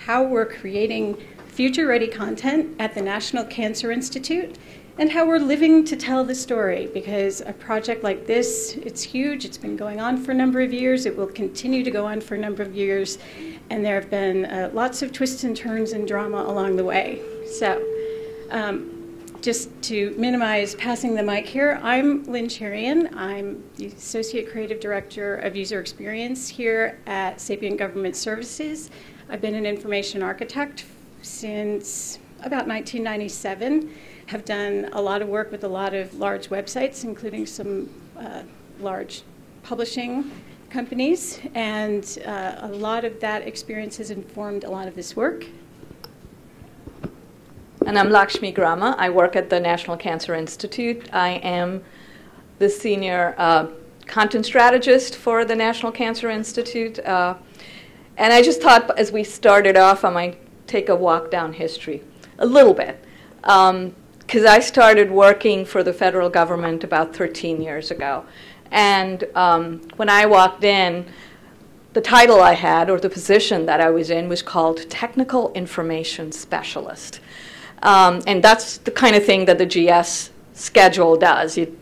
how we're creating future-ready content at the National Cancer Institute and how we're living to tell the story, because a project like this, it's huge. It's been going on for a number of years. It will continue to go on for a number of years, and there have been lots of twists and turns and drama along the way. So just to minimize passing the mic here, I'm Lynn Cherian. I'm the Associate Creative Director of User Experience here at Sapient Government Services. I've been an information architect since about 1997. Have done a lot of work with a lot of large websites, including some large publishing companies, and a lot of that experience has informed a lot of this work. And I'm Lakshmi Grama. I work at the National Cancer Institute. I am the senior content strategist for the National Cancer Institute. And I just thought as we started off, I might take a walk down history a little bit. Because I started working for the federal government about 13 years ago. And when I walked in, the title I had, or the position that I was in, was called Technical Information Specialist. And that's the kind of thing that the GS schedule does. It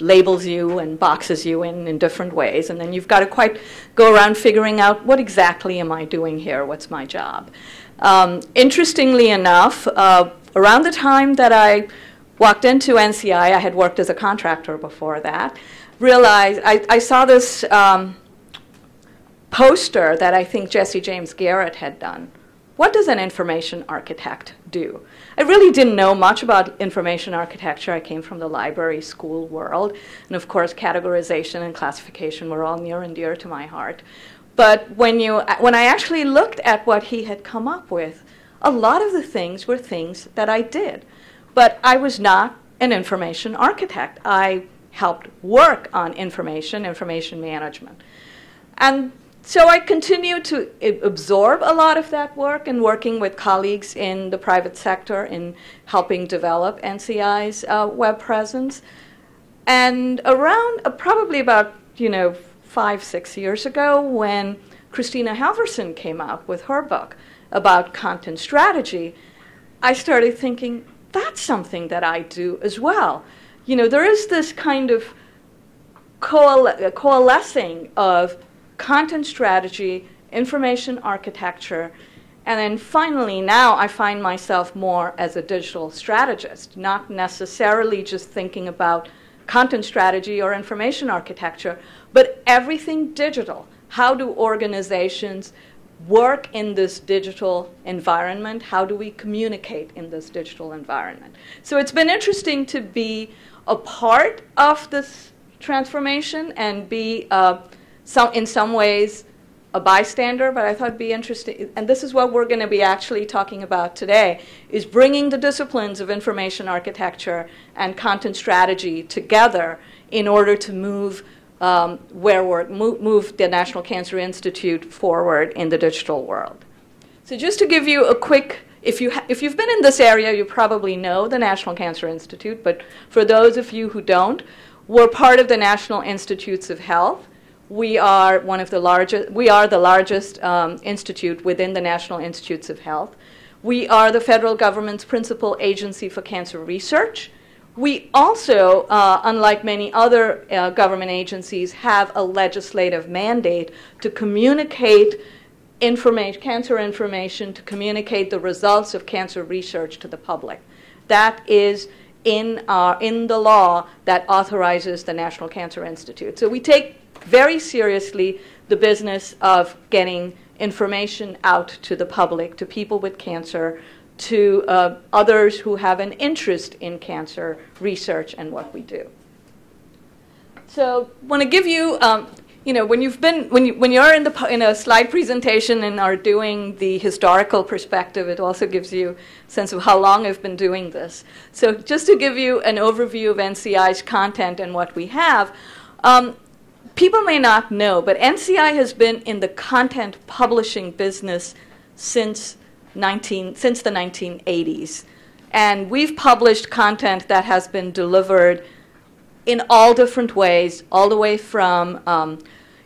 labels you and boxes you in different ways. And then you've got to go around figuring out, what exactly am I doing here? What's my job? Interestingly enough, around the time that I walked into NCI, I had worked as a contractor before that, realized I saw this poster that I think Jesse James Garrett had done. What does an information architect do? I really didn't know much about information architecture. I came from the library school world. And of course, categorization and classification were all near and dear to my heart. But when I actually looked at what he had come up with, a lot of the things were things that I did. But I was not an information architect. I helped work on information management. And so I continued to absorb a lot of that work and working with colleagues in the private sector in helping develop NCI's web presence. And around probably about 5-6 years ago, when Christina Halverson came out with her book about content strategy, I started thinking, that's something that I do as well. There is this kind of coalescing of content strategy, information architecture, and then finally now I find myself more as a digital strategist, not necessarily just thinking about content strategy or information architecture, but everything digital. How do organizations work in this digital environment? How do we communicate in this digital environment? So it's been interesting to be a part of this transformation and be in some ways a bystander, but I thought it'd be interesting, and this is what we're going to be actually talking about today, is bringing the disciplines of information architecture and content strategy together in order to move move the National Cancer Institute forward in the digital world. So just to give you a quick, if you've been in this area, you probably know the National Cancer Institute, but for those of you who don't, we're part of the National Institutes of Health. We are the largest institute within the National Institutes of Health. We are the federal government's principal agency for cancer research. We also, unlike many other government agencies, have a legislative mandate to communicate cancer information, to communicate the results of cancer research to the public. That is in the law that authorizes the National Cancer Institute. So we take very seriously the business of getting information out to the public, to people with cancer, to others who have an interest in cancer research and what we do. So I want to give you, when you're in a slide presentation and are doing the historical perspective, it also gives you a sense of how long I've been doing this. So just to give you an overview of NCI's content and what we have, people may not know, but NCI has been in the content publishing business since the 1980s. And we've published content that has been delivered in all different ways, all the way from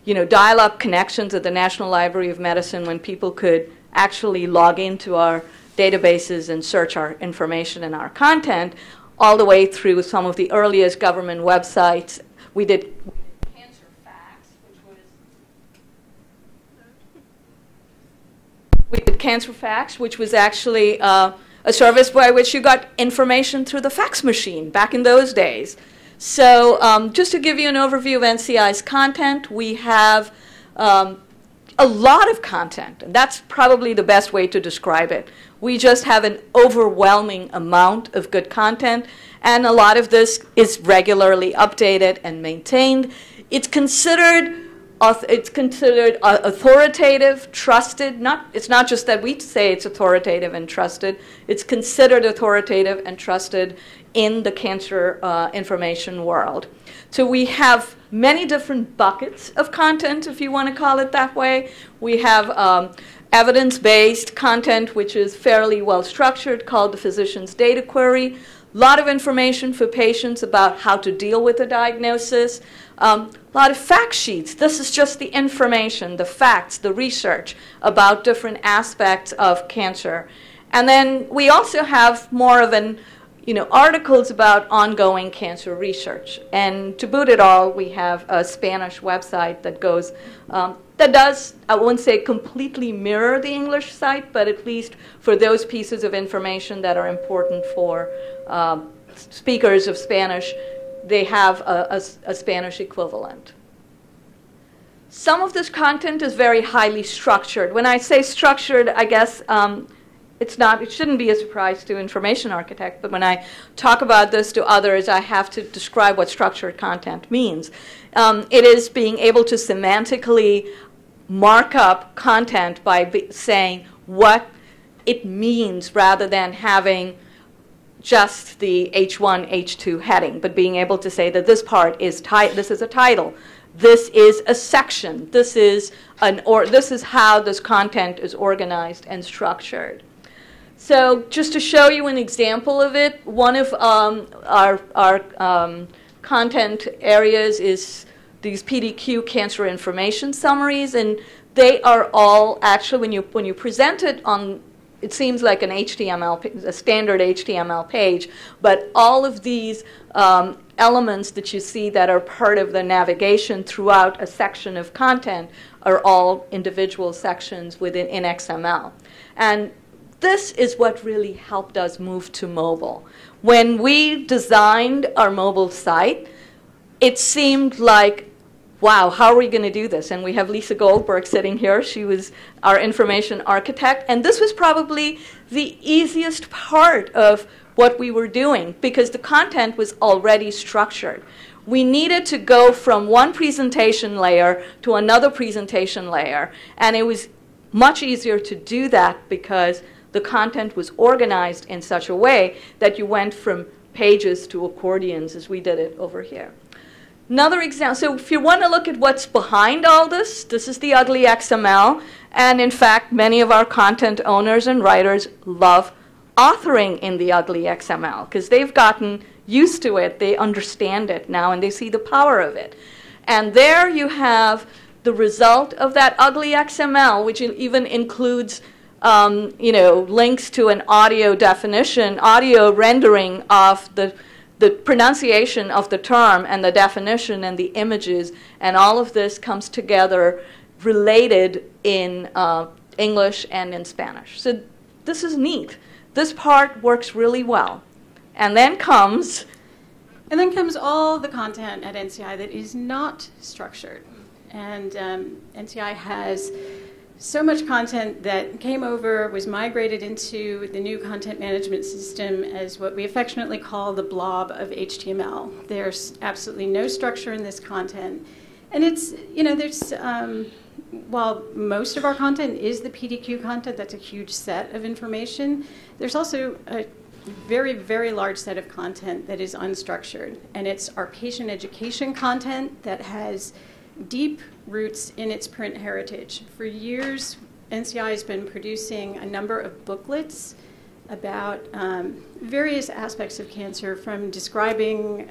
dial-up connections at the National Library of Medicine when people could actually log into our databases and search our information and our content, all the way through some of the earliest government websites. We did Cancer Facts, which was actually a service by which you got information through the fax machine back in those days. So just to give you an overview of NCI's content, we have a lot of content, and that's probably the best way to describe it. We just have an overwhelming amount of good content, and a lot of this is regularly updated and maintained. It's considered authoritative, trusted. It's not just that we say it's authoritative and trusted. It's considered authoritative and trusted in the cancer information world. So we have many different buckets of content, if you want to call it that way. We have evidence-based content, which is fairly well structured, called the physician's data query. A lot of information for patients about how to deal with a diagnosis. A lot of fact sheets. This is just the information, the facts, the research about different aspects of cancer. And then we also have more of an articles about ongoing cancer research. And to boot it all, we have a Spanish website that goes, that does, I wouldn't say completely mirror the English site, but at least for those pieces of information that are important for speakers of Spanish, they have a Spanish equivalent. Some of this content is very highly structured. When I say structured, I guess it shouldn't be a surprise to information architect, but when I talk about this to others, I have to describe what structured content means. It is being able to semantically mark up content by saying what it means rather than having just the H1, H2 heading, but being able to say that this part is this is a title, this is a section, this is how this content is organized and structured. So just to show you an example of it, one of our content areas is these PDQ cancer information summaries, and they are all actually, when you present it on, it seems like a standard HTML page, but all of these elements that you see that are part of the navigation throughout a section of content are all individual sections in XML. And this is what really helped us move to mobile. When we designed our mobile site, it seemed like, wow, how are we going to do this? And we have Lisa Goldberg sitting here. She was our information architect. And this was probably the easiest part of what we were doing because the content was already structured. We needed to go from one presentation layer to another presentation layer. And it was much easier to do that because the content was organized in such a way that you went from pages to accordions as we did it over here. Another example, so if you want to look at what's behind all this, this is the ugly XML. And in fact, many of our content owners and writers love authoring in the ugly XML because they've gotten used to it. They understand it now and they see the power of it. And there you have the result of that ugly XML, which even includes links to an audio definition, audio rendering of the pronunciation of the term and the definition and the images, and all of this comes together related in English and in Spanish. So this is neat. This part works really well. And then comes all the content at NCI that is not structured. And NCI has so much content that came over, was migrated into the new content management system as what we affectionately call the blob of HTML. There's absolutely no structure in this content. And it's, while most of our content is the PDQ content, that's a huge set of information, there's also a very, very large set of content that is unstructured. And it's our patient education content that has deep roots in its print heritage. For years, NCI has been producing a number of booklets about various aspects of cancer, from describing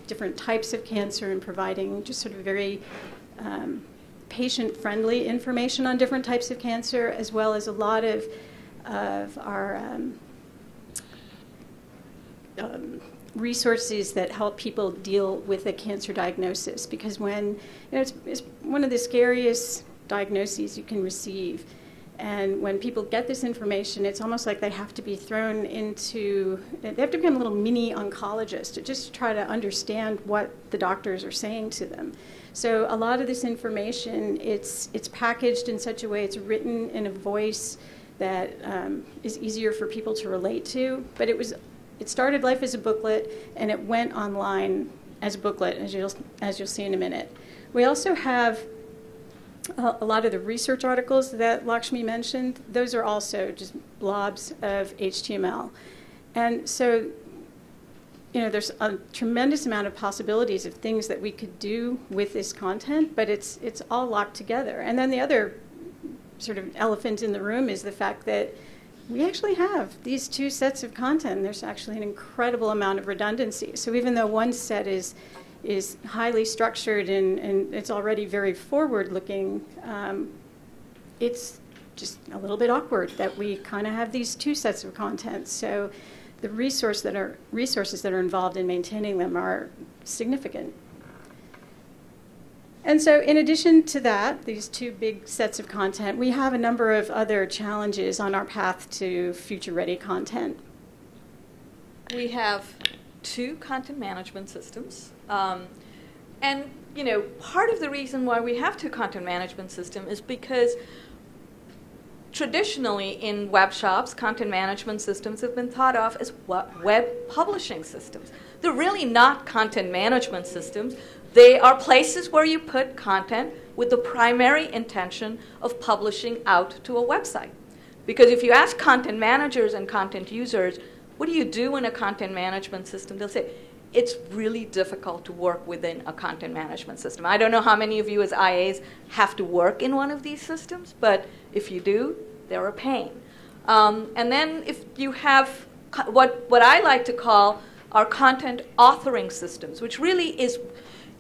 different types of cancer and providing just sort of very patient-friendly information on different types of cancer, as well as a lot of our resources that help people deal with a cancer diagnosis. Because when, it's one of the scariest diagnoses you can receive. And when people get this information, it's almost like they have to be thrown into, they have to become a little mini oncologist to just try to understand what the doctors are saying to them. So a lot of this information, it's packaged in such a way, it's written in a voice that is easier for people to relate to. But it started life as a booklet, and it went online as a booklet, as you'll see in a minute. We also have a lot of the research articles that Lakshmi mentioned. Those are also just blobs of HTML. And so, there's a tremendous amount of possibilities of things that we could do with this content, but it's all locked together. And then the other sort of elephant in the room is the fact that we actually have these two sets of content. There's actually an incredible amount of redundancy. So even though one set is highly structured and it's already very forward-looking, it's just a little bit awkward that we kind of have these two sets of content. So the resources that are involved in maintaining them are significant. And so in addition to that, these two big sets of content, we have a number of other challenges on our path to future-ready content. We have 2 content management systems. And part of the reason why we have 2 content management systems is because traditionally in web shops, content management systems have been thought of as web publishing systems. They're really not content management systems. They are places where you put content with the primary intention of publishing out to a website. Because if you ask content managers and content users, what do you do in a content management system? They'll say, it's really difficult to work within a content management system. I don't know how many of you as IAs have to work in one of these systems, but if you do, they're a pain. And then if you have what I like to call our content authoring systems, which really is,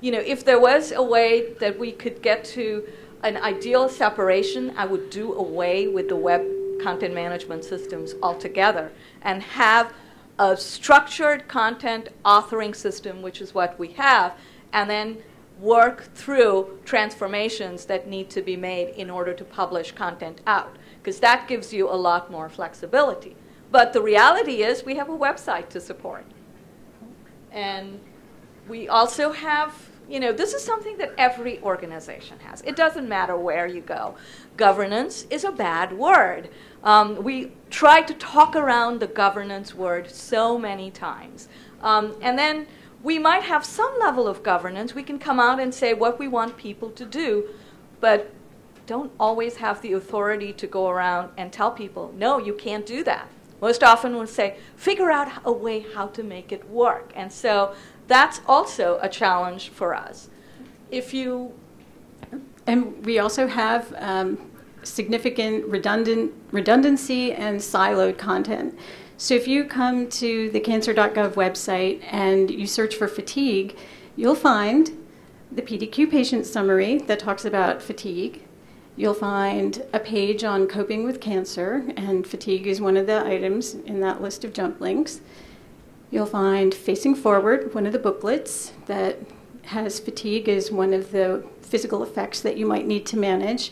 if there was a way that we could get to an ideal separation, I would do away with the web content management systems altogether and have a structured content authoring system, which is what we have, and then work through transformations that need to be made in order to publish content out, because that gives you a lot more flexibility. But the reality is we have a website to support. And we also have, this is something that every organization has. It doesn't matter where you go. Governance is a bad word. We try to talk around the governance word so many times. And then we might have some level of governance. We can come out and say what we want people to do, but don't always have the authority to go around and tell people, no, you can't do that. Most often we'll say, figure out a way how to make it work. And so that's also a challenge for us. And we also have significant redundancy and siloed content. So if you come to the cancer.gov website and you search for fatigue, you'll find the PDQ patient summary that talks about fatigue. You'll find a page on coping with cancer, and fatigue is one of the items in that list of jump links. You'll find Facing Forward, one of the booklets that has fatigue as one of the physical effects that you might need to manage.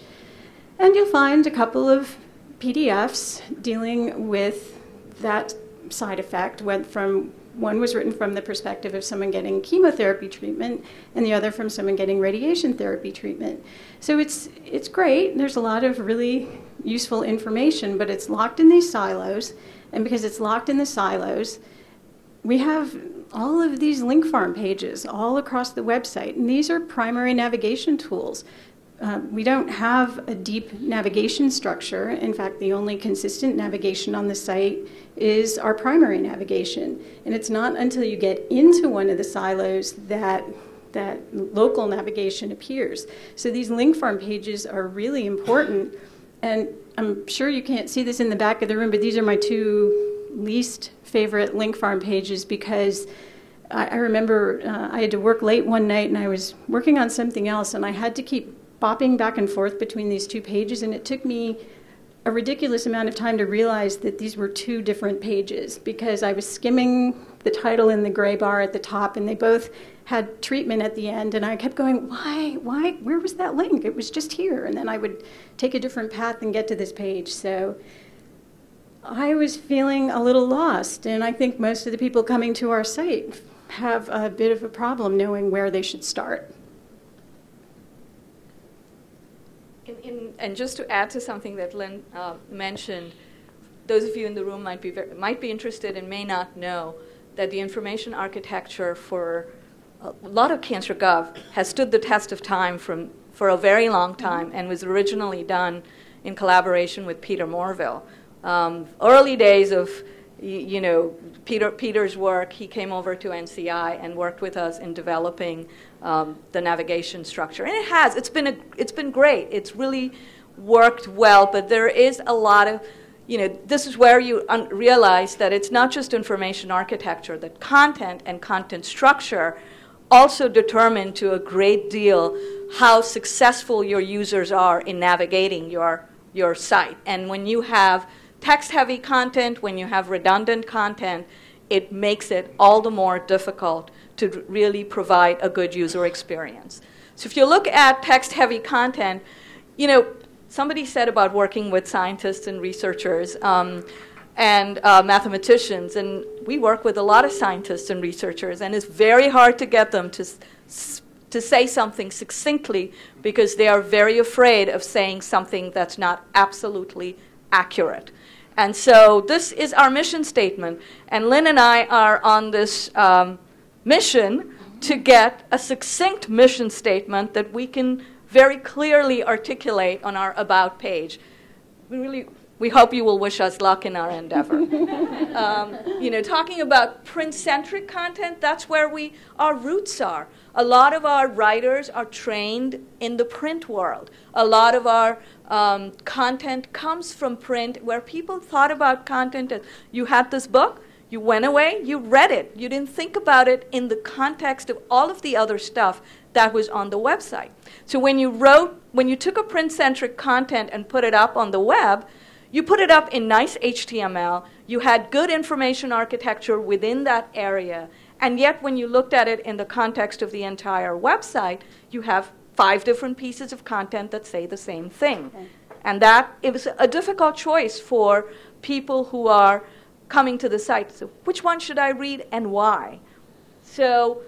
And you'll find a couple of PDFs dealing with that side effect. One was written from the perspective of someone getting chemotherapy treatment, and the other from someone getting radiation therapy treatment. So it's great. There's a lot of really useful information, but it's locked in these silos. And because it's locked in the silos, we have all of these link farm pages all across the website, and these are primary navigation tools. We don't have a deep navigation structure. In fact, the only consistent navigation on the site is our primary navigation. And it's not until you get into one of the silos that local navigation appears. So these link farm pages are really important. And I'm sure you can't see this in the back of the room, but these are my 2 least favorite link farm pages, because I remember I had to work late one night and I was working on something else, and I had to keep bopping back and forth between these two pages, and it took me a ridiculous amount of time to realize that these were two different pages, because I was skimming the title in the gray bar at the top, and they both had treatment at the end, and I kept going, why, where was that link? It was just here. And then I would take a different path and get to this page. So I was feeling a little lost, and I think most of the people coming to our site have a bit of a problem knowing where they should start. And just to add to something that Lynn mentioned, those of you in the room might be interested and may not know that the information architecture for a lot of Cancer Gov has stood the test of time for a very long time, and was originally done in collaboration with Peter Morville. Early days of Peter's work, he came over to NCI and worked with us in developing the navigation structure. And it's been great. It's really worked well, but there is a lot of, this is where you realize that it's not just information architecture, that content and content structure also determine to a great deal how successful your users are in navigating your site. And when you have text-heavy content, when you have redundant content, it makes it all the more difficult to really provide a good user experience. So if you look at text-heavy content, somebody said about working with scientists and researchers and mathematicians, and we work with a lot of scientists and researchers, and it's very hard to get them to say something succinctly, because they are very afraid of saying something that's not absolutely accurate. And so this is our mission statement, and Lynn and I are on this mission to get a succinct mission statement that we can very clearly articulate on our About page. We hope you will wish us luck in our endeavor. Talking about print-centric content, that's where our roots are. A lot of our writers are trained in the print world. A lot of our content comes from print, where people thought about content as you had this book, you went away, you read it. You didn't think about it in the context of all of the other stuff that was on the website. So when you took a print-centric content and put it up on the web, you put it up in nice HTML, you had good information architecture within that area, and yet when you looked at it in the context of the entire website, you have 5 different pieces of content that say the same thing. Okay. And it was a difficult choice for people who are coming to the site. So which one should I read and why? So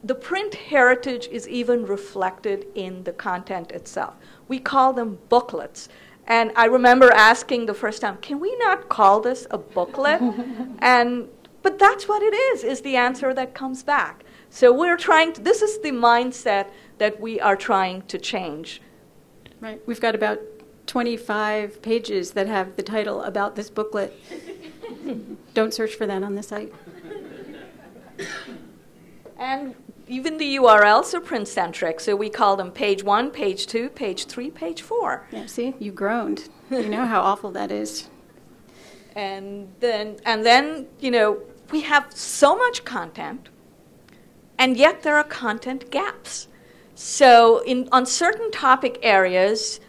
the print heritage is even reflected in the content itself. We call them booklets. And I remember asking the first time, can we not call this a booklet? But that's what it is the answer that comes back. So this is the mindset that we are trying to change. Right. We've got about 25 pages that have the title about this booklet. Don't search for that on the site. And even the URLs are print-centric, so we call them page 1, page 2, page 3, page 4. Yeah, see, you groaned. You know how awful that is. And then, we have so much content, and yet there are content gaps. So on certain topic areas,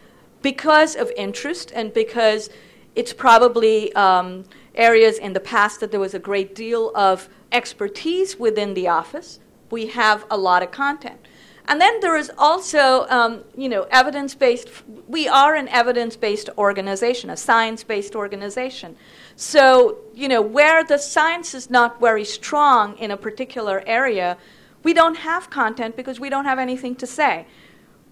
because of interest and because it's probably areas in the past that there was a great deal of expertise within the office, we have a lot of content. And then there is also, evidence-based. We are an evidence-based organization, a science-based organization. So, where the science is not very strong in a particular area, we don't have content because we don't have anything to say.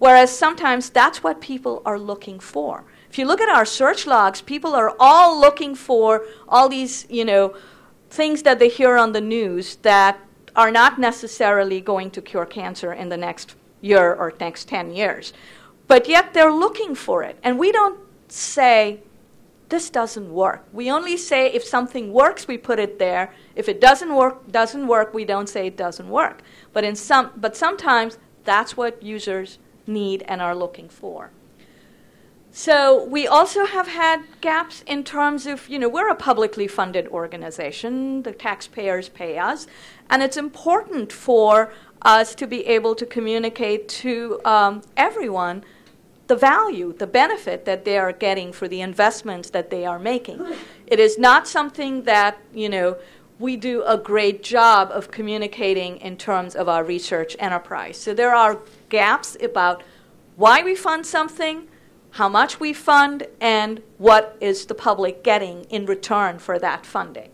Whereas sometimes that's what people are looking for. If you look at our search logs, people are all looking for all these, things that they hear on the news that are not necessarily going to cure cancer in the next year or next 10 years. But yet they're looking for it. And we don't say, this doesn't work. We only say if something works, we put it there. If it doesn't work, we don't say it doesn't work. But sometimes that's what users need and are looking for. So we also have had gaps in terms of, we're a publicly funded organization. The taxpayers pay us. And it's important for us to be able to communicate to everyone the value, the benefit that they are getting for the investments that they are making. It is not something that, we do a great job of communicating in terms of our research enterprise. So there are gaps about why we fund something, how much we fund, and what is the public getting in return for that funding.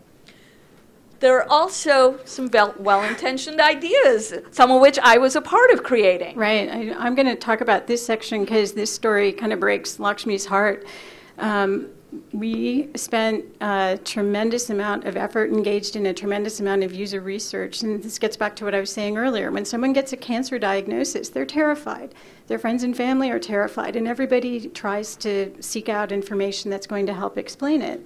There are also some well-intentioned ideas, some of which I was a part of creating. Right. I'm going to talk about this section because this story kind of breaks Lakshmi's heart. We spent a tremendous amount of effort, engaged in a tremendous amount of user research, and this gets back to what I was saying earlier. When someone gets a cancer diagnosis, they're terrified. Their friends and family are terrified, and everybody tries to seek out information that's going to help explain it.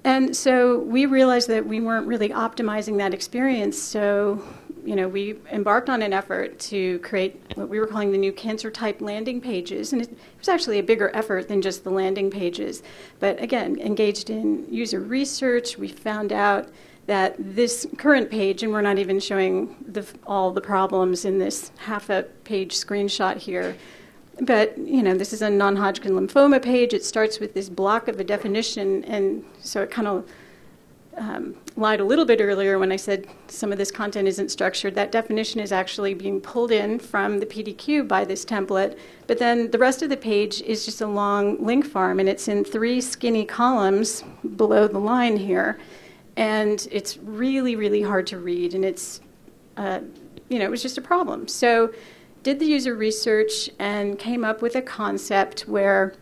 And so we realized that we weren't really optimizing that experience, so we embarked on an effort to create what we were calling the new cancer type landing pages. And it was actually a bigger effort than just the landing pages. But again, engaged in user research, we found out that this current page, and we're not even showing all the problems in this half a page screenshot here, but this is a non-Hodgkin lymphoma page. It starts with this block of a definition, and so it kind of lied a little bit earlier when I said some of this content isn't structured. That definition is actually being pulled in from the PDQ by this template, but then the rest of the page is just a long link farm, and it's in 3 skinny columns below the line here, and it's really, really hard to read, and it's, it was just a problem. So did the user research and came up with a concept where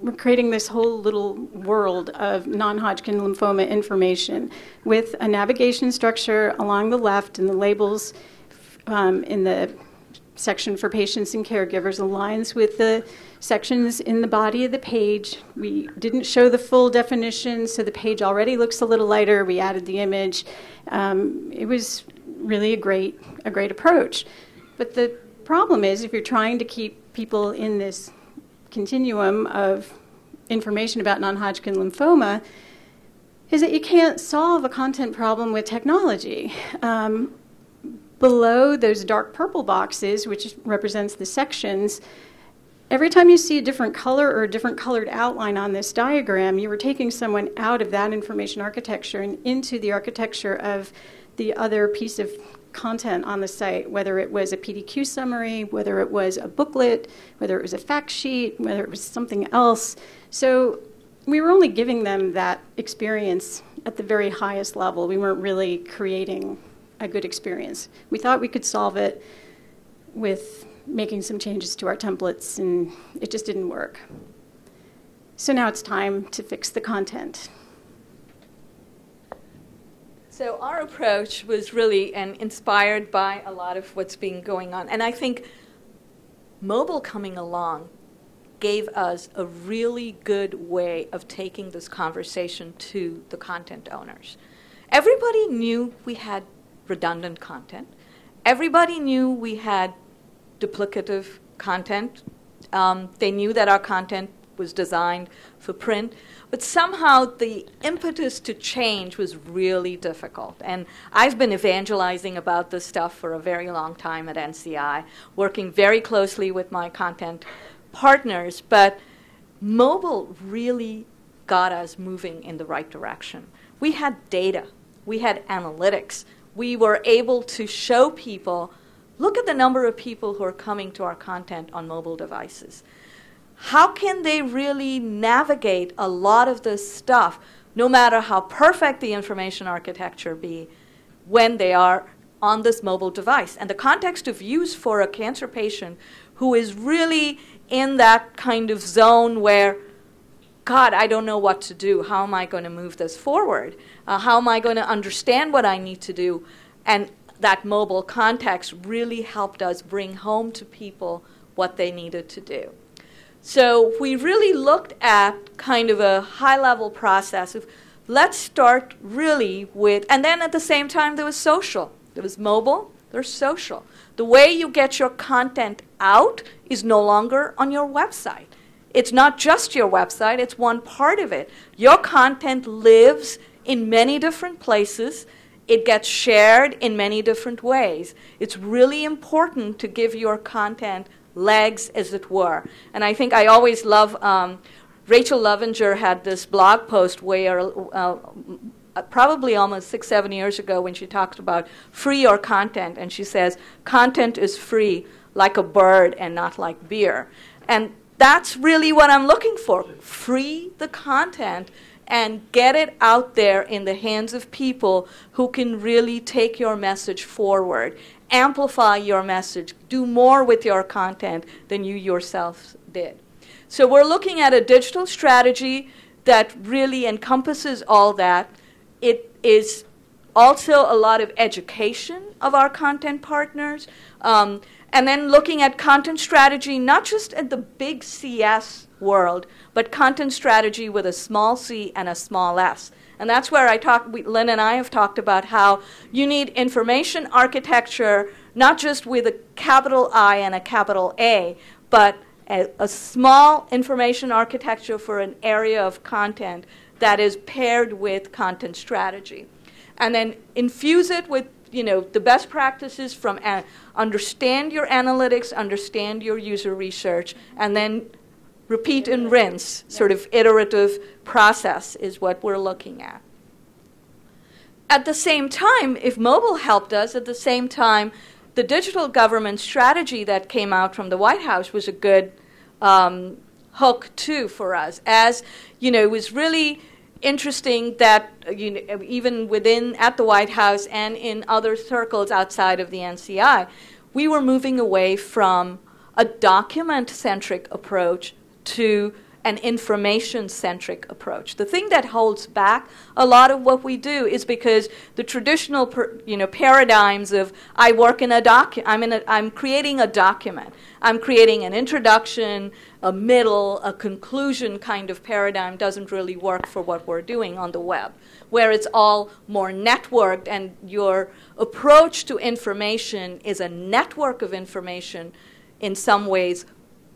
we're creating this whole little world of non-Hodgkin lymphoma information with a navigation structure along the left, and the labels in the section for patients and caregivers aligns with the sections in the body of the page. We didn't show the full definition, so the page already looks a little lighter. We added the image. It was really a great approach. But the problem is, if you're trying to keep people in this continuum of information about non-Hodgkin lymphoma, is that you can't solve a content problem with technology. Below those dark purple boxes, which represents the sections, every time you see a different color or a different colored outline on this diagram, you were taking someone out of that information architecture and into the architecture of the other piece of content on the site, whether it was a PDQ summary, whether it was a booklet, whether it was a fact sheet, whether it was something else. So we were only giving them that experience at the very highest level. We weren't really creating a good experience. We thought we could solve it with making some changes to our templates, and it just didn't work. So now it's time to fix the content. So our approach was really inspired by a lot of what's been going on. And I think mobile coming along gave us a really good way of taking this conversation to the content owners. Everybody knew we had redundant content. Everybody knew we had duplicative content. They knew that our content was designed for print. But somehow the impetus to change was really difficult. And I've been evangelizing about this stuff for a very long time at NCI, working very closely with my content partners. But mobile really got us moving in the right direction. We had data. We had analytics. We were able to show people, look at the number of people who are coming to our content on mobile devices. How can they really navigate a lot of this stuff, no matter how perfect the information architecture be, when they are on this mobile device? And the context of use for a cancer patient who is really in that kind of zone where, God, I don't know what to do. How am I going to move this forward? How am I going to understand what I need to do? And that mobile context really helped us bring home to people what they needed to do. So we really looked at kind of a high-level process of let's start really with, and then at the same time there was social. There was mobile, they're social. The way you get your content out is no longer on your website. It's not just your website, it's one part of it. Your content lives in many different places. It gets shared in many different ways. It's really important to give your content legs, as it were. And I think I always love, Rachel Lovinger had this blog post where probably almost 6-7 years ago when she talked about free your content, and she says, content is free like a bird and not like beer. And that's really what I'm looking for. Free the content and get it out there in the hands of people who can really take your message forward, amplify your message, do more with your content than you yourself did. So we're looking at a digital strategy that really encompasses all that. It is also a lot of education of our content partners, and then looking at content strategy, not just at the big CS world, but content strategy with a small c and a small s. And that's where Lynn and I have talked about how you need information architecture, not just with a capital I and a capital A, but a small information architecture for an area of content that is paired with content strategy. And then infuse it with the best practices from understand your analytics, understand your user research, and then repeat and rinse, sort of iterative process is what we're looking at. At the same time, if mobile helped us, at the same time, the digital government strategy that came out from the White House was a good hook too for us. As it was really interesting that even at the White House and in other circles outside of the NCI, we were moving away from a document-centric approach to an information-centric approach. The thing that holds back a lot of what we do is because the traditional paradigms of I work in a I'm creating a document. I'm creating an introduction, a middle, a conclusion kind of paradigm doesn't really work for what we're doing on the web, where it's all more networked and your approach to information is a network of information in some ways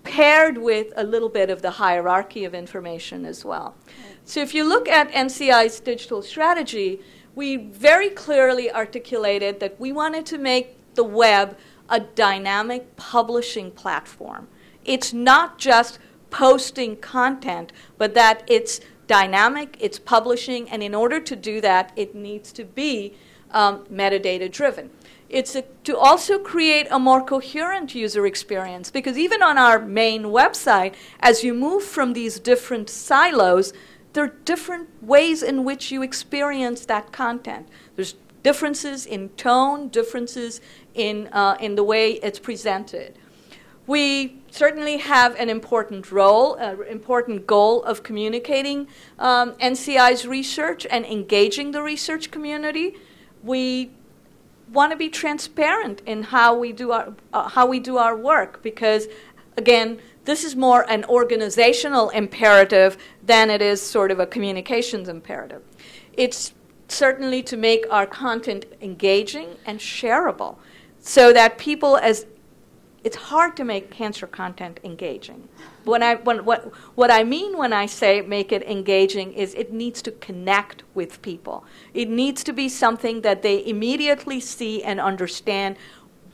paired with a little bit of the hierarchy of information as well. So if you look at NCI's digital strategy, we very clearly articulated that we wanted to make the web a dynamic publishing platform. It's not just posting content, but that it's dynamic, it's publishing, and in order to do that, it needs to be metadata driven. It's to also create a more coherent user experience, because even on our main website, as you move from these different silos, there are different ways in which you experience that content. There's differences in tone, differences in the way it's presented. We certainly have an important role, an important goal of communicating NCI's research and engaging the research community. We want to be transparent in how we do our work, because again, this is more an organizational imperative than it is sort of a communications imperative. It's certainly to make our content engaging and shareable, so that people, it's hard to make cancer content engaging. What I mean when I say make it engaging is it needs to connect with people. It needs to be something that they immediately see and understand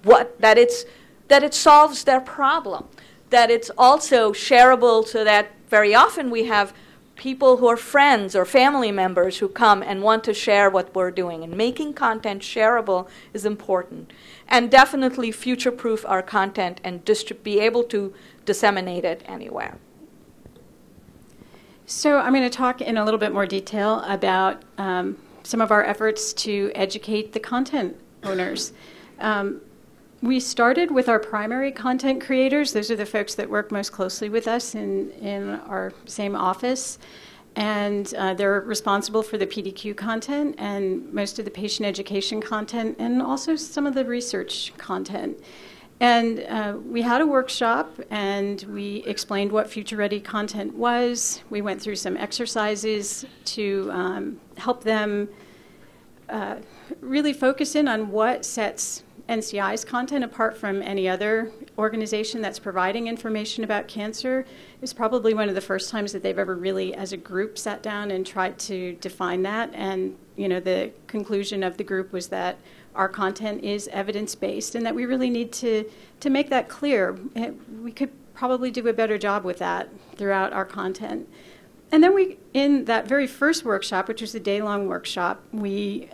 that it solves their problem, that it's also shareable, so that very often we have people who are friends or family members who come and want to share what we're doing. And making content shareable is important. And definitely future-proof our content and be able to disseminate it anywhere. So I'm going to talk in a little bit more detail about some of our efforts to educate the content owners. We started with our primary content creators. Those are the folks that work most closely with us in our same office. And they're responsible for the PDQ content and most of the patient education content, and also some of the research content. And we had a workshop, and we explained what future-ready content was. We went through some exercises to help them really focus in on what sets NCI's content, apart from any other organization that's providing information about cancer, is probably one of the first times that they've ever really, as a group, sat down and tried to define that. And, you know, the conclusion of the group was that our content is evidence-based and that we really need to make that clear. We could probably do a better job with that throughout our content. And then in that very first workshop, which was a day-long workshop, we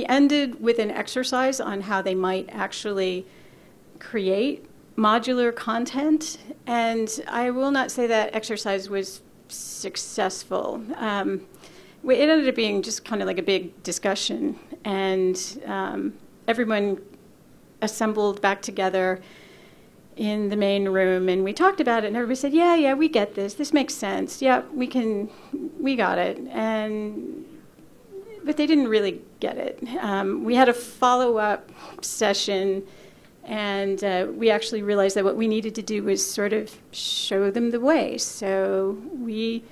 ended with an exercise on how they might actually create modular content. And I will not say that exercise was successful. It ended up being just kind of like a big discussion. And everyone assembled back together in the main room, and we talked about it, and everybody said, yeah, we get this. This makes sense. Yeah, we got it. But they didn't really get it. We had a follow-up session, and we actually realized that what we needed to do was sort of show them the way. So we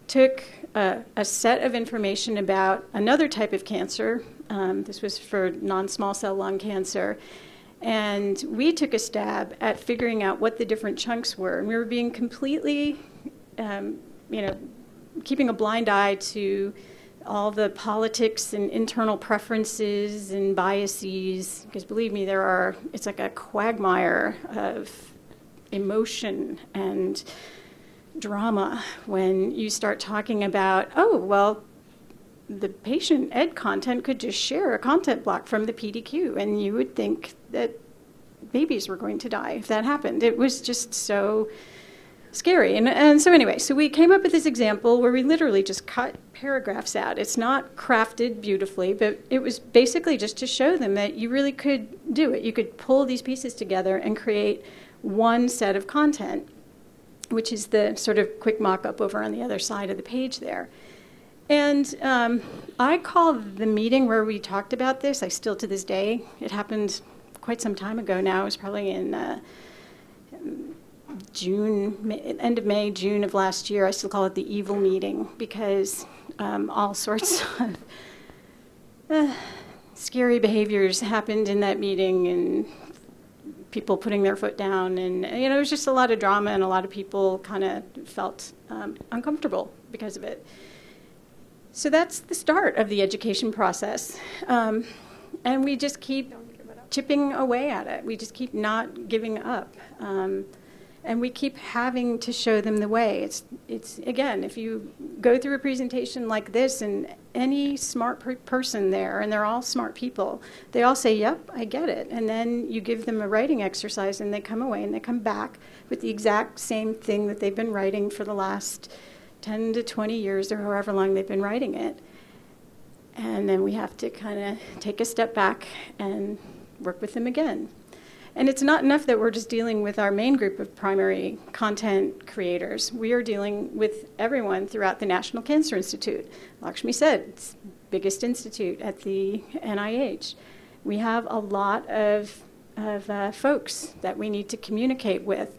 took a set of information about another type of cancer. This was for non-small cell lung cancer. And we took a stab at figuring out what the different chunks were. And we were being completely, keeping a blind eye to all the politics and internal preferences and biases. Because believe me, it's like a quagmire of emotion and drama when you start talking about, the patient ed content could just share a content block from the PDQ, and you would think that babies were going to die if that happened. It was just so scary. And so anyway, so we came up with this example where we literally just cut paragraphs out. It's not crafted beautifully, but it was basically just to show them that you really could do it. You could pull these pieces together and create one set of content, which is the sort of quick mock-up over on the other side of the page there. And I call the meeting where we talked about this, I still to this day, it happened quite some time ago now. It was probably in end of May, June of last year. I still call it the evil meeting because all sorts of scary behaviors happened in that meeting, and people putting their foot down. And, it was just a lot of drama, and a lot of people kind of felt uncomfortable because of it. So that's the start of the education process. And we just keep chipping away at it. We just keep not giving up. And we keep having to show them the way. It's again, if you go through a presentation like this, and any smart person there, and they're all smart people, they all say, yep, I get it. And then you give them a writing exercise, and they come away, and they come back with the exact same thing that they've been writing for the last 10 to 20 years or however long they've been writing it. And then we have to kind of take a step back and work with them again. And it's not enough that we're just dealing with our main group of primary content creators. We are dealing with everyone throughout the National Cancer Institute. Lakshmi said, it's the biggest institute at the NIH. We have a lot of folks that we need to communicate with,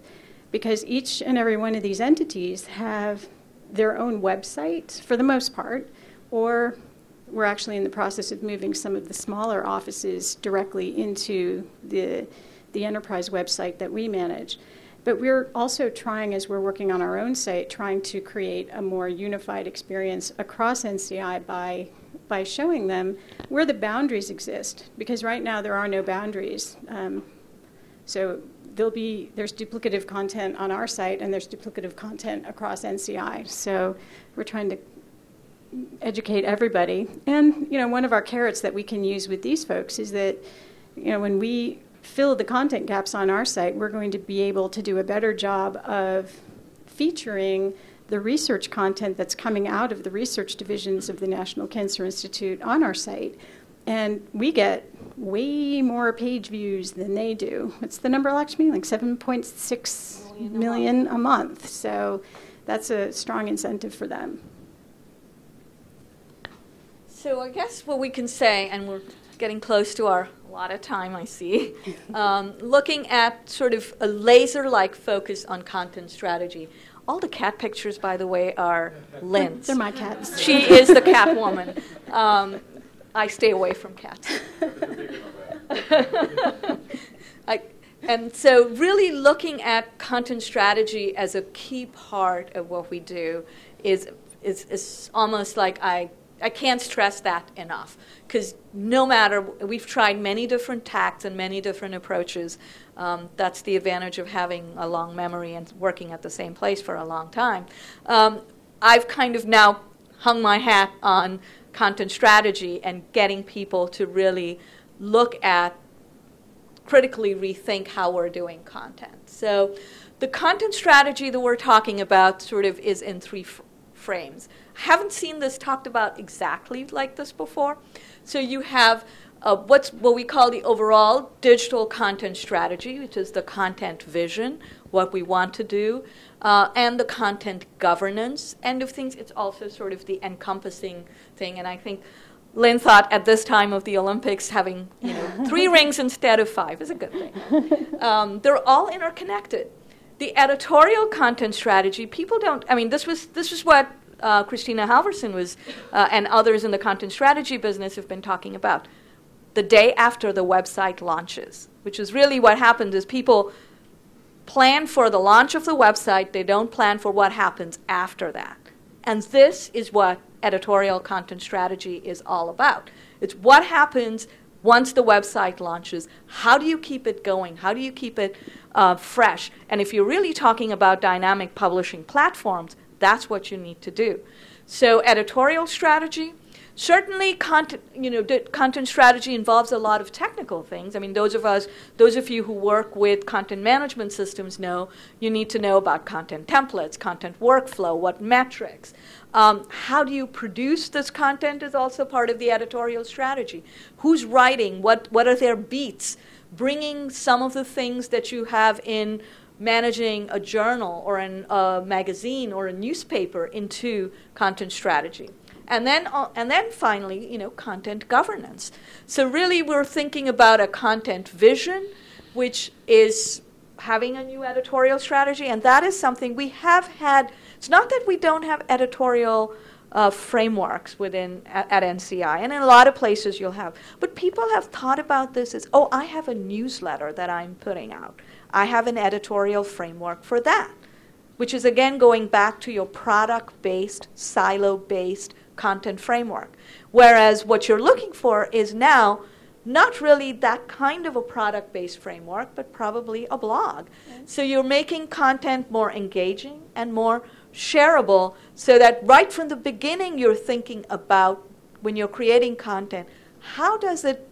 because each and every one of these entities have their own website for the most part, or we're actually in the process of moving some of the smaller offices directly into the enterprise website that we manage. But we're also trying, as we're working on our own site, trying to create a more unified experience across NCI by showing them where the boundaries exist, because right now there are no boundaries. So there's duplicative content on our site, and there's duplicative content across NCI. So we're trying to educate everybody. And one of our carrots that we can use with these folks is that when we fill the content gaps on our site, we're going to be able to do a better job of featuring the research content that's coming out of the research divisions of the National Cancer Institute on our site. And we get way more page views than they do. What's the number, Lakshmi? Like 7.6 million a month. So that's a strong incentive for them. So I guess what we can say, and we're getting close to our allotted time, I see, looking at sort of a laser-like focus on content strategy. All the cat pictures, by the way, are Lynn's. They're my cats. She is the cat woman. I stay away from cats. And so really looking at content strategy as a key part of what we do is almost like I can't stress that enough, because no matter, we've tried many different tacts and many different approaches. That's the advantage of having a long memory and working at the same place for a long time. I've kind of now hung my hat on content strategy and getting people to really look at, critically rethink how we're doing content. So the content strategy that we're talking about sort of is in three frames. I haven't seen this talked about exactly like this before. So you have what we call the overall digital content strategy, which is the content vision, what we want to do, and the content governance end of things. It's also sort of the encompassing thing. And I think Lynn thought at this time of the Olympics having 3 rings instead of 5 is a good thing. They're all interconnected. The editorial content strategy, people don't, I mean, this was what Christina Halverson was and others in the content strategy business have been talking about. The day after the website launches, which is really what happens is people plan for the launch of the website, they don't plan for what happens after that. And this is what editorial content strategy is all about. It's what happens once the website launches. How do you keep it going? How do you keep it fresh? And if you're really talking about dynamic publishing platforms, that's what you need to do. So editorial strategy, certainly content strategy involves a lot of technical things. I mean, those of you who work with content management systems know you need to know about content templates, content workflow, what metrics. How do you produce this content is also part of the editorial strategy. Who's writing? What are their beats? Bringing some of the things that you have in managing a journal or a magazine or a newspaper into content strategy. And then finally, content governance. So really we're thinking about a content vision, which is having a new editorial strategy, and that is something we have had. It's not that we don't have editorial frameworks at NCI, and in a lot of places you'll have. But people have thought about this as, oh, I have a newsletter that I'm putting out. I have an editorial framework for that, which is again going back to your product-based, silo-based content framework. Whereas what you're looking for is now not really that kind of a product-based framework, but probably a blog. Mm-hmm. So you're making content more engaging and more shareable, so that right from the beginning you're thinking about, when you're creating content, how does it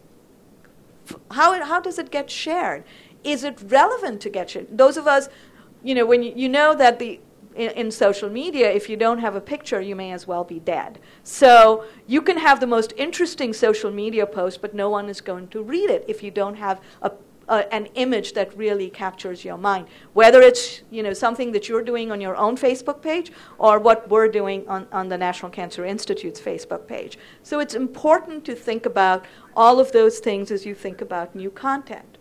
get shared? Is it relevant to get shared? Those of us, when you know that in social media, if you don't have a picture, you may as well be dead. So you can have the most interesting social media post, but no one is going to read it if you don't have an image that really captures your mind. Whether it's something that you're doing on your own Facebook page or what we're doing on the National Cancer Institute's Facebook page. So it's important to think about all of those things as you think about new content.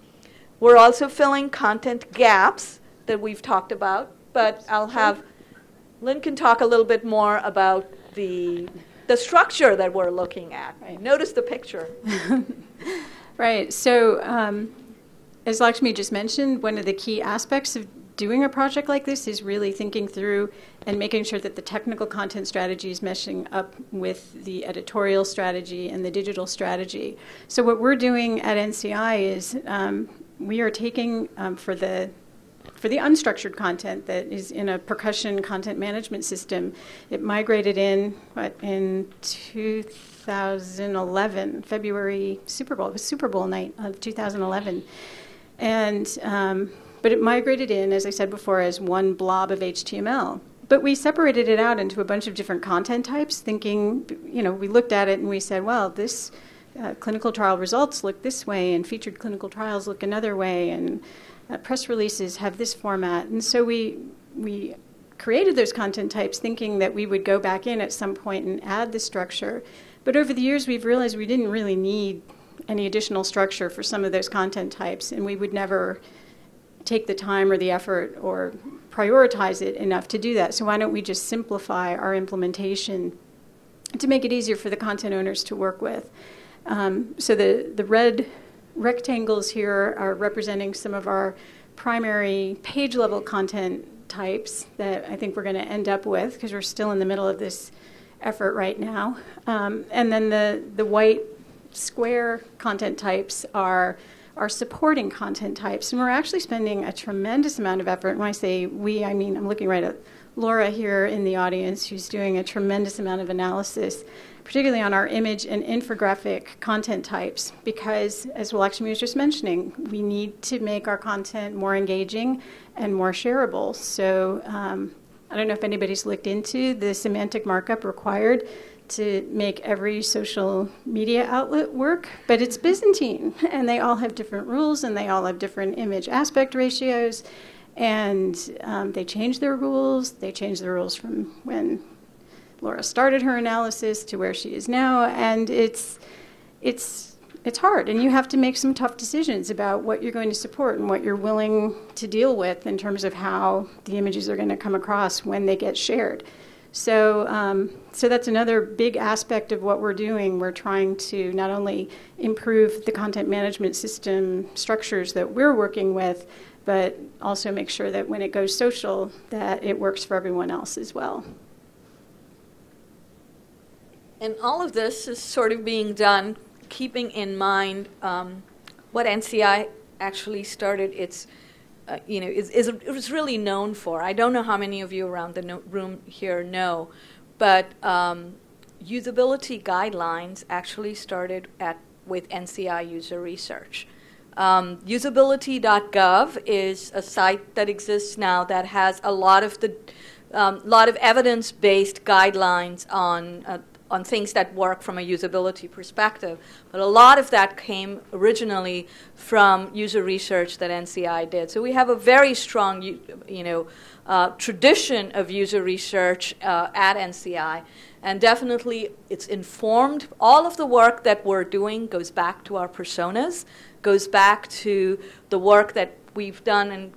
We're also filling content gaps that we've talked about, but I'll have Lynn can talk a little bit more about the structure that we're looking at. Right. Notice the picture. Right. So as Lakshmi just mentioned, one of the key aspects of doing a project like this is really thinking through and making sure that the technical content strategy is meshing up with the editorial strategy and the digital strategy. So what we're doing at NCI is we are taking for the unstructured content that is in a percussion content management system. It migrated in 2011, February Super Bowl. It was Super Bowl night of 2011. And but it migrated in, as I said before, as one blob of HTML. But we separated it out into a bunch of different content types, thinking, we looked at it and we said, well, this clinical trial results look this way, and featured clinical trials look another way, and press releases have this format. And so we created those content types thinking that we would go back in at some point and add the structure. But over the years, we've realized we didn't really need any additional structure for some of those content types, and we would never take the time or the effort or prioritize it enough to do that. So why don't we just simplify our implementation to make it easier for the content owners to work with? So the red rectangles here are representing some of our primary page-level content types that I think we're going to end up with, because we're still in the middle of this effort right now. And then the white square content types are our supporting content types. And we're actually spending a tremendous amount of effort. And when I say we, I mean I'm looking right at Laura here in the audience, who's doing a tremendous amount of analysis, particularly on our image and infographic content types, because, as Lakshmi was just mentioning, we need to make our content more engaging and more shareable. So I don't know if anybody's looked into the semantic markup required to make every social media outlet work, but it's Byzantine, and they all have different rules, and they all have different image aspect ratios, and they change their rules. They change the rules from when Laura started her analysis to where she is now, and it's hard, and you have to make some tough decisions about what you're going to support and what you're willing to deal with in terms of how the images are going to come across when they get shared. So, so that's another big aspect of what we're doing. We're trying to not only improve the content management system structures that we're working with, but also make sure that when it goes social, that it works for everyone else as well. And all of this is sort of being done keeping in mind what NCI actually started its it was really known for. I don't know how many of you around the room here know, but usability guidelines actually started with NCI user research. Usability.gov is a site that exists now that has a lot of evidence-based guidelines on things that work from a usability perspective. But a lot of that came originally from user research that NCI did. So we have a very strong, tradition of user research at NCI. And definitely it's informed. All of the work that we're doing goes back to our personas, goes back to the work that we've done, and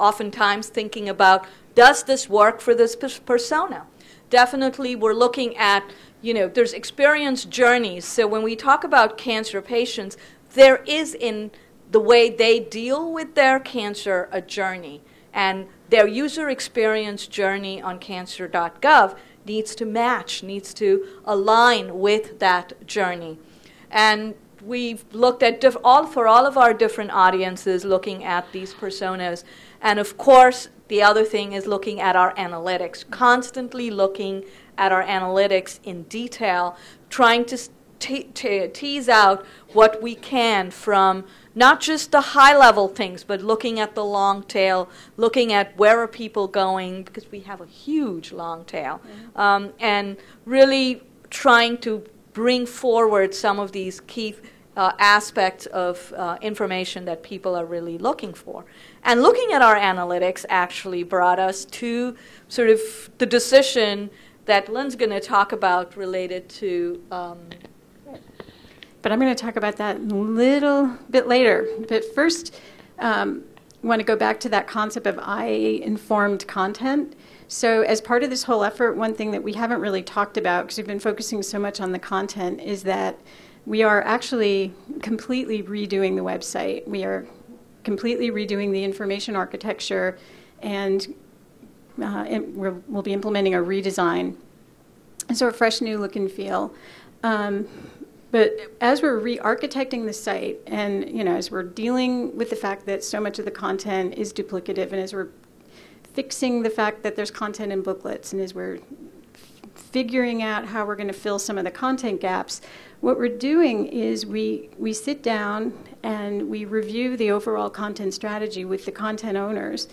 oftentimes thinking about, does this work for this persona? Definitely we're looking at, there's experience journeys. So when we talk about cancer patients, there is in the way they deal with their cancer a journey. And their user experience journey on cancer.gov needs to match, needs to align with that journey. And we've looked at for all of our different audiences, looking at these personas. And of course, the other thing is looking at our analytics, constantly looking at our analytics in detail, trying to tease out what we can from not just the high-level things, but looking at the long tail, looking at where are people going, because we have a huge long tail, and really trying to bring forward some of these key aspects of information that people are really looking for. And looking at our analytics actually brought us to sort of the decision that Lynn's going to talk about related to... But I'm going to talk about that a little bit later. But first, I want to go back to that concept of IA-informed content. So as part of this whole effort, one thing that we haven't really talked about, because we've been focusing so much on the content, is that we are actually completely redoing the website. We are completely redoing the information architecture, and we'll be implementing a redesign. And so a fresh new look and feel. But as we're re-architecting the site, and as we're dealing with the fact that so much of the content is duplicative, and as we're fixing the fact that there's content in booklets, and as we're figuring out how we're going to fill some of the content gaps, what we're doing is we sit down and we review the overall content strategy with the content owners,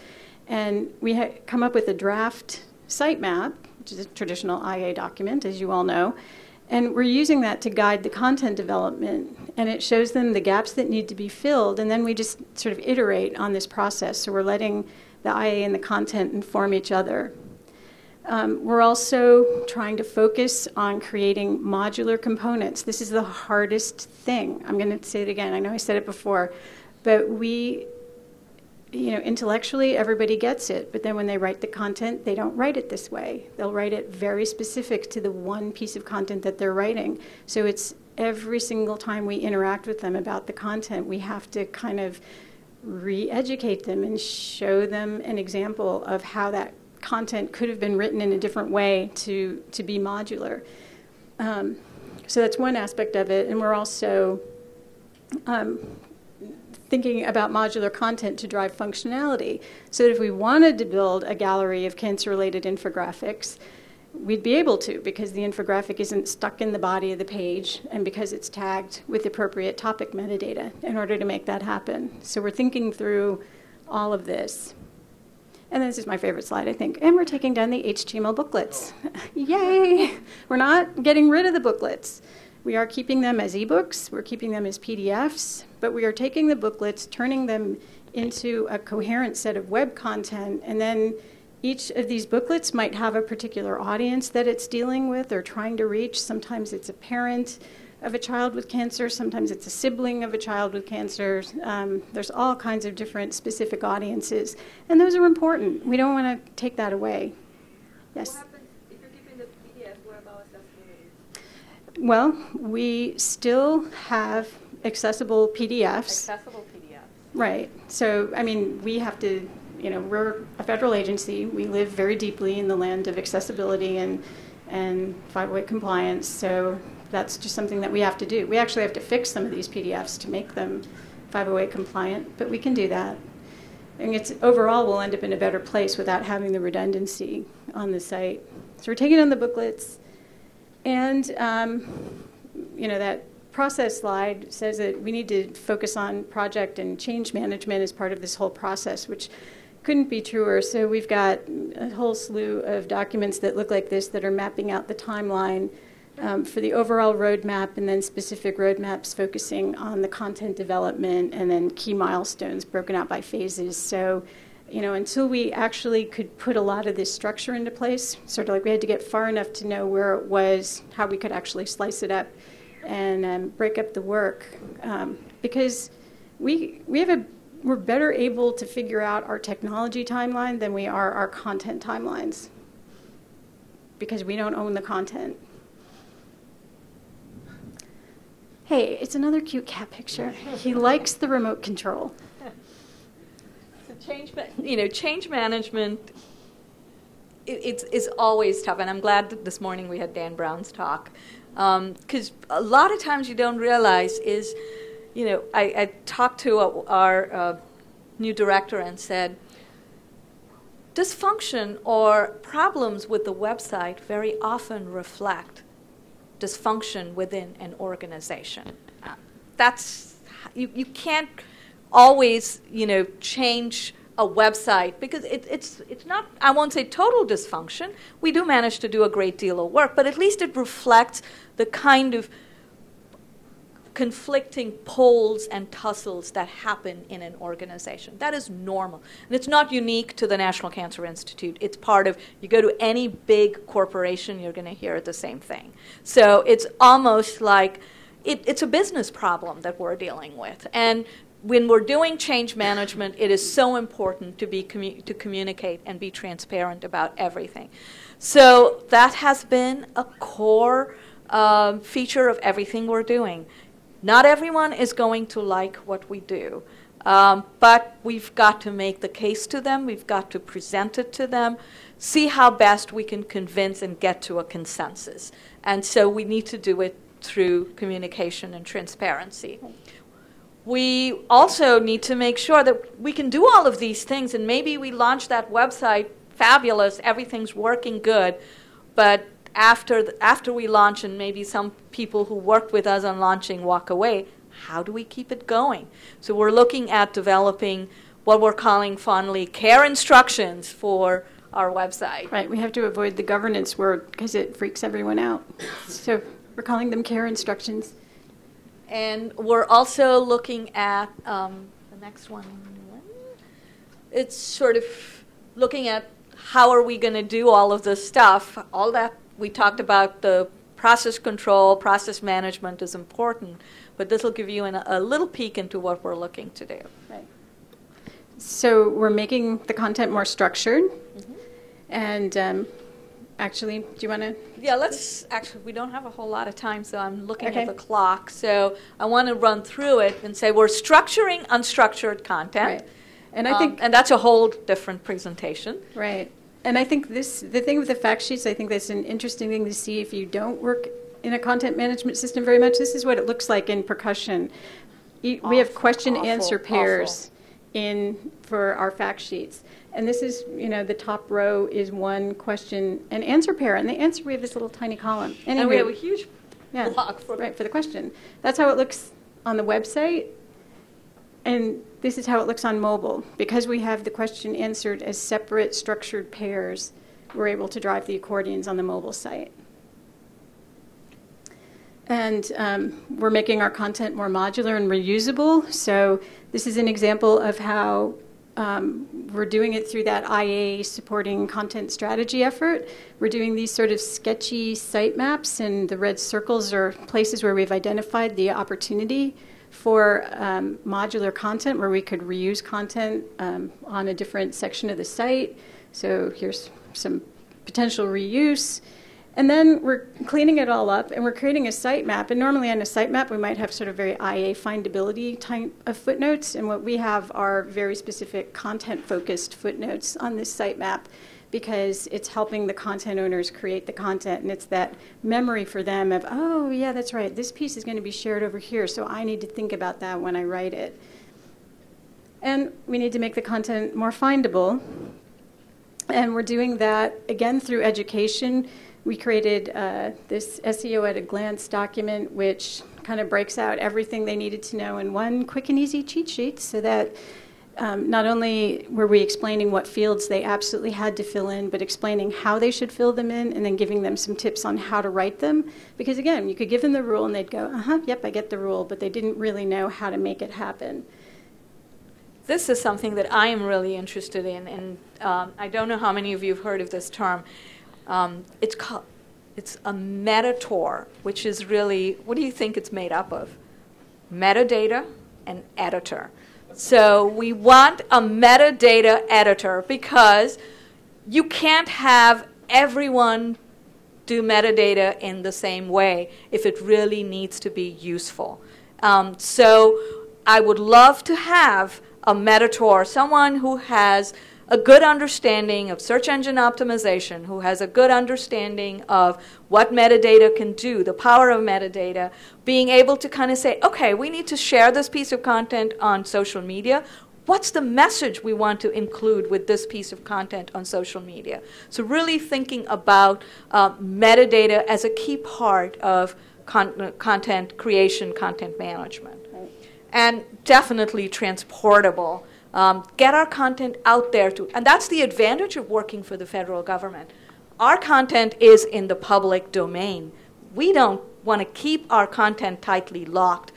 and we come up with a draft sitemap, which is a traditional IA document, as you all know, and we're using that to guide the content development, and it shows them the gaps that need to be filled, and then we just sort of iterate on this process. So we're letting the IA and the content inform each other. We're also trying to focus on creating modular components. This is the hardest thing. I'm going to say it again. I know I said it before, but intellectually everybody gets it, but then when they write the content, they don't write it this way. They'll write it very specific to the one piece of content that they're writing. So it's every single time we interact with them about the content, we have to kind of re-educate them and show them an example of how that content could have been written in a different way to be modular. So that's one aspect of it, and we're also thinking about modular content to drive functionality. So that if we wanted to build a gallery of cancer-related infographics, we'd be able to, because the infographic isn't stuck in the body of the page and because it's tagged with appropriate topic metadata in order to make that happen. So we're thinking through all of this. And this is my favorite slide, I think. And we're taking down the HTML booklets. Yay! We're not getting rid of the booklets. We are keeping them as ebooks, we're keeping them as PDFs, but we are taking the booklets, turning them into a coherent set of web content, and then each of these booklets might have a particular audience that it's dealing with or trying to reach. Sometimes it's a parent of a child with cancer, sometimes it's a sibling of a child with cancer. There's all kinds of different specific audiences, and those are important. We don't want to take that away. Yes? What happens if you're keeping the PDF? What about accessibility? Well, we still have accessible PDFs. Accessible PDFs. Right. So, I mean, we have to, we're a federal agency. We live very deeply in the land of accessibility and 508 compliance. So that's just something that we have to do. We actually have to fix some of these PDFs to make them 508 compliant, but we can do that. And overall, we'll end up in a better place without having the redundancy on the site. So we're taking on the booklets. And, that process slide says that we need to focus on project and change management as part of this whole process, which couldn't be truer. So we've got a whole slew of documents that look like this that are mapping out the timeline for the overall roadmap, and then specific roadmaps focusing on the content development, and then key milestones broken out by phases. So, until we actually could put a lot of this structure into place, sort of like we had to get far enough to know where it was, how we could actually slice it up and break up the work, because we're better able to figure out our technology timeline than we are our content timelines, because we don't own the content. Hey, it's another cute cat picture. He likes the remote control. So change management, it's always tough, and I'm glad that this morning we had Dan Brown's talk, because a lot of times you don't realize is, I talked to our new director and said, dysfunction or problems with the website very often reflect dysfunction within an organization. You can't always, change a website because it's not, I won't say total dysfunction. We do manage to do a great deal of work, but at least it reflects the kind of conflicting poles and tussles that happen in an organization. That is normal. And it's not unique to the National Cancer Institute. It's part of, you go to any big corporation, you're going to hear the same thing. So it's almost like it's a business problem that we're dealing with. And when we're doing change management, it is so important to communicate and be transparent about everything. So that has been a core feature of everything we're doing. Not everyone is going to like what we do, but we've got to make the case to them. We've got to present it to them, see how best we can convince and get to a consensus. And so we need to do it through communication and transparency. We also need to make sure that we can do all of these things, and maybe we launch that website, fabulous, everything's working good, but after we launch and maybe some people who worked with us on launching walk away, how do we keep it going? So we're looking at developing what we're calling fondly care instructions for our website. Right, we have to avoid the governance word because it freaks everyone out. So we're calling them care instructions. And we're also looking at the next one. It's sort of looking at how are we going to do all of this stuff, all that. We talked about the process control, process management is important, but this will give you a little peek into what we're looking to do. Right. So we're making the content more structured, and actually, do you want to? Yeah, let's actually, we don't have a whole lot of time, so I'm looking Okay. at the clock. So I want to run through it and say we're structuring unstructured content. Right. And I think, and that's a whole different presentation. right. And I think the thing with the fact sheets, I think that's an interesting thing to see if you don't work in a content management system very much. This is what it looks like in percussion. We have question-answer pairs for our fact sheets. And this is, the top row is one question and answer pair. And the answer, we have this little tiny column. And we have a huge block for the question. That's how it looks on the website. And this is how it looks on mobile. Because we have the question answered as separate structured pairs, we're able to drive the accordions on the mobile site. And we're making our content more modular and reusable. So this is an example of how we're doing it through that IA supporting content strategy effort. We're doing these sort of sketchy site maps, and the red circles are places where we've identified the opportunity for modular content, where we could reuse content on a different section of the site. So here's some potential reuse. And then we're cleaning it all up, and we're creating a site map. And normally on a site map, we might have sort of very IA findability type of footnotes. And what we have are very specific content-focused footnotes on this site map, because it's helping the content owners create the content. And it's that memory for them of, oh, yeah, that's right. This piece is going to be shared over here, so I need to think about that when I write it. And we need to make the content more findable. And we're doing that, again, through education. We created this SEO at a glance document, which kind of breaks out everything they needed to know in one quick and easy cheat sheet, so that not only were we explaining what fields they absolutely had to fill in, but explaining how they should fill them in, and then giving them some tips on how to write them. Because again, you could give them the rule and they'd go, yep, I get the rule, but they didn't really know how to make it happen. This is something that I am really interested in, and I don't know how many of you have heard of this term. It's a metator, which is really, what do you think it's made up of? Metadata and editor. So we want a metadata editor, because you can't have everyone do metadata in the same way if it really needs to be useful. So I would love to have a metator, someone who has a good understanding of search engine optimization, who has a good understanding of what metadata can do, the power of metadata, being able to kind of say, okay, we need to share this piece of content on social media. What's the message we want to include with this piece of content on social media? So really thinking about metadata as a key part of content creation, content management. Right. And definitely transportable. Get our content out there too. And that's the advantage of working for the federal government. Our content is in the public domain. We don't want to keep our content tightly locked.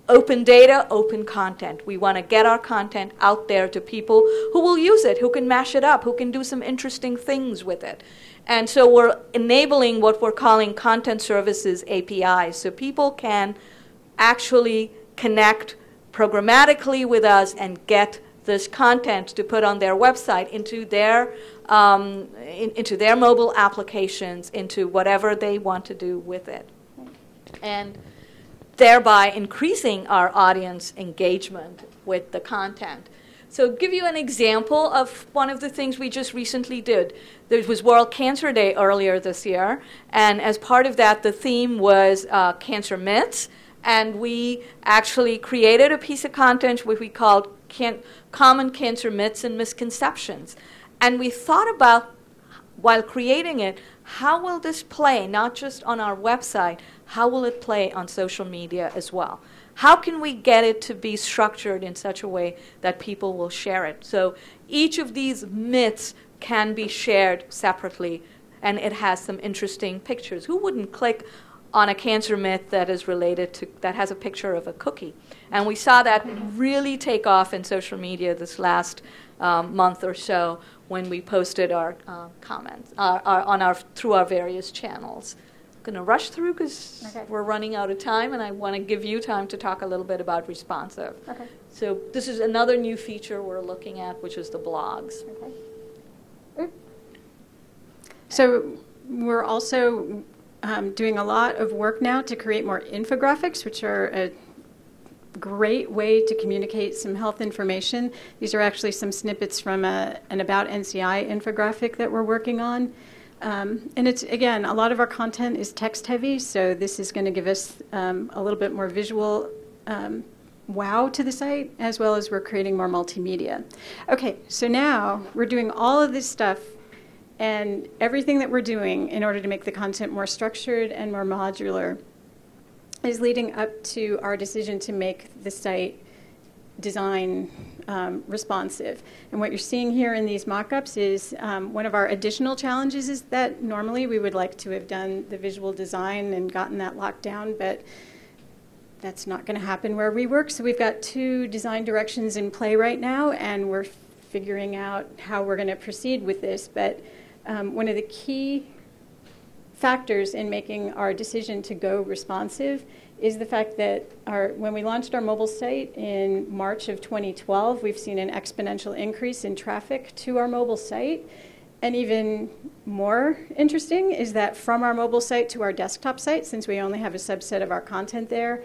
Open data, open content. We want to get our content out there to people who will use it, who can mash it up, who can do some interesting things with it. And so we're enabling what we're calling content services APIs, so people can actually connect programmatically with us and get this content to put on their website, into their mobile applications, into whatever they want to do with it, and thereby increasing our audience engagement with the content. So give you an example of one of the things we just recently did. There was World Cancer Day earlier this year, and as part of that, the theme was cancer myths. And we actually created a piece of content which we called Common Cancer Myths and Misconceptions. And we thought about, while creating it, how will this play, not just on our website, how will it play on social media as well? How can we get it to be structured in such a way that people will share it? So each of these myths can be shared separately, and it has some interesting pictures. Who wouldn't click on a cancer myth that is related to, that has a picture of a cookie? And we saw that really take off in social media this last month or so when we posted our comments through our various channels. I'm going to rush through because we're running out of time, and I want to give you time to talk a little bit about responsive. Okay. So this is another new feature we're looking at, which is the blogs. Okay. So We're also doing a lot of work now to create more infographics, which are a great way to communicate some health information. These are actually some snippets from an About NCI infographic that we're working on. And it's, again, a lot of our content is text heavy, so this is going to give us a little bit more visual wow to the site, as well as we're creating more multimedia. Okay, so now we're doing all of this stuff, and everything that we're doing in order to make the content more structured and more modular is leading up to our decision to make the site design responsive. And what you're seeing here in these mock-ups is one of our additional challenges is that normally we would like to have done the visual design and gotten that locked down, but that's not going to happen where we work. So we've got 2 design directions in play right now, and we're figuring out how we're going to proceed with this. But one of the key factors in making our decision to go responsive is the fact that when we launched our mobile site in March of 2012, we've seen an exponential increase in traffic to our mobile site. And even more interesting is that from our mobile site to our desktop site, since we only have a subset of our content there,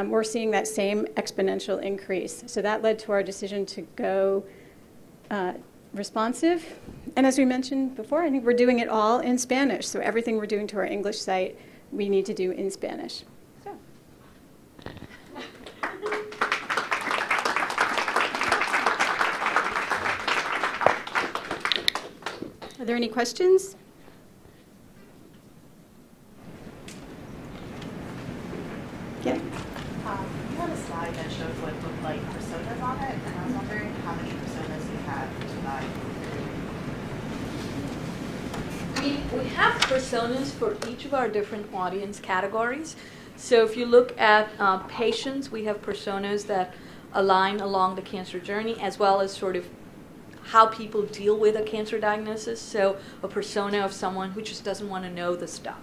we're seeing that same exponential increase. So that led to our decision to go responsive. And as we mentioned before, I think we're doing it all in Spanish. So everything we're doing to our English site, we need to do in Spanish. So. Are there any questions? Yeah. You had a slide that showed what looked like personas on it, and I was wondering how many personas you had tonight. We have personas for each of our different audience categories. So if you look at patients, we have personas that align along the cancer journey, as well as sort of how people deal with a cancer diagnosis. So a persona of someone who just doesn't want to know the stuff,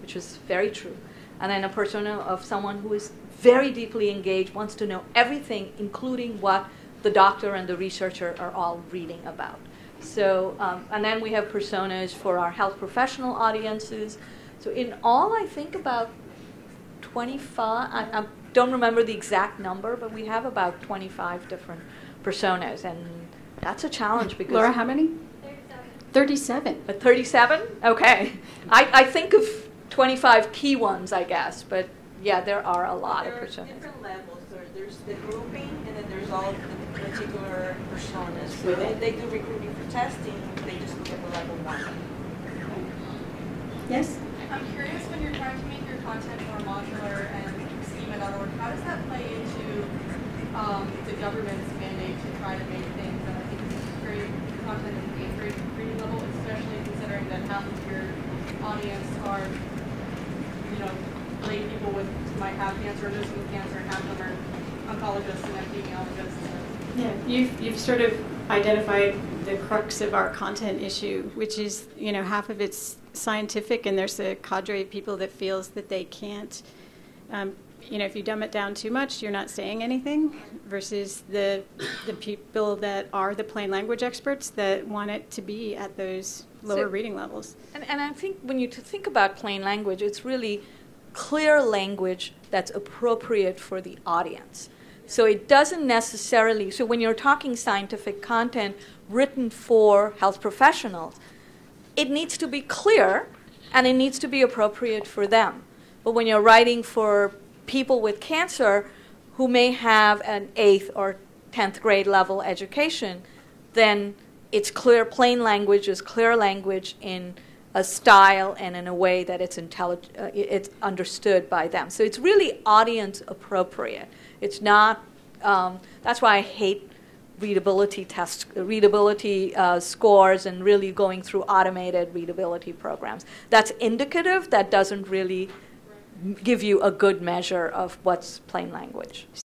which is very true. And then a persona of someone who is very deeply engaged, wants to know everything, including what the doctor and the researcher are all reading about. So, and then we have personas for our health professional audiences. So in all, I think about 25, I don't remember the exact number, but we have about 25 different personas, and that's a challenge because... Laura, how many? 37. 37? 37? Okay. I think of 25 key ones, I guess, but yeah, there are a lot of personas. There are different levels. There's the grouping, and then there's all the particular personas. So they do recruiting for testing, they just look at the level 1. Yes? I'm curious, when you're trying to make your content more modular and schema.org, how does that play into the government's mandate to try to make things that I think is great content at the 8th grade reading level, especially considering that half of your audience are, lay people who might have cancer or nursing with cancer, and half of them are oncologists and epidemiologists. Yeah, you've sort of identified the crux of our content issue, which is, half of it's scientific, and there's a cadre of people that feels that they can't, if you dumb it down too much, you're not saying anything, versus the people that are the plain language experts that want it to be at those lower reading levels. And I think when you think about plain language, it's really clear language that's appropriate for the audience. So it doesn't necessarily, so when you're talking scientific content written for health professionals, it needs to be clear and it needs to be appropriate for them. But when you're writing for people with cancer who may have an 8th or 10th grade level education, then it's clear, plain language is clear language in a style and in a way that it's it's understood by them. So it's really audience appropriate. It's not, that's why I hate readability tests, readability scores, and really going through automated readability programs. That's indicative, that doesn't really give you a good measure of what's plain language.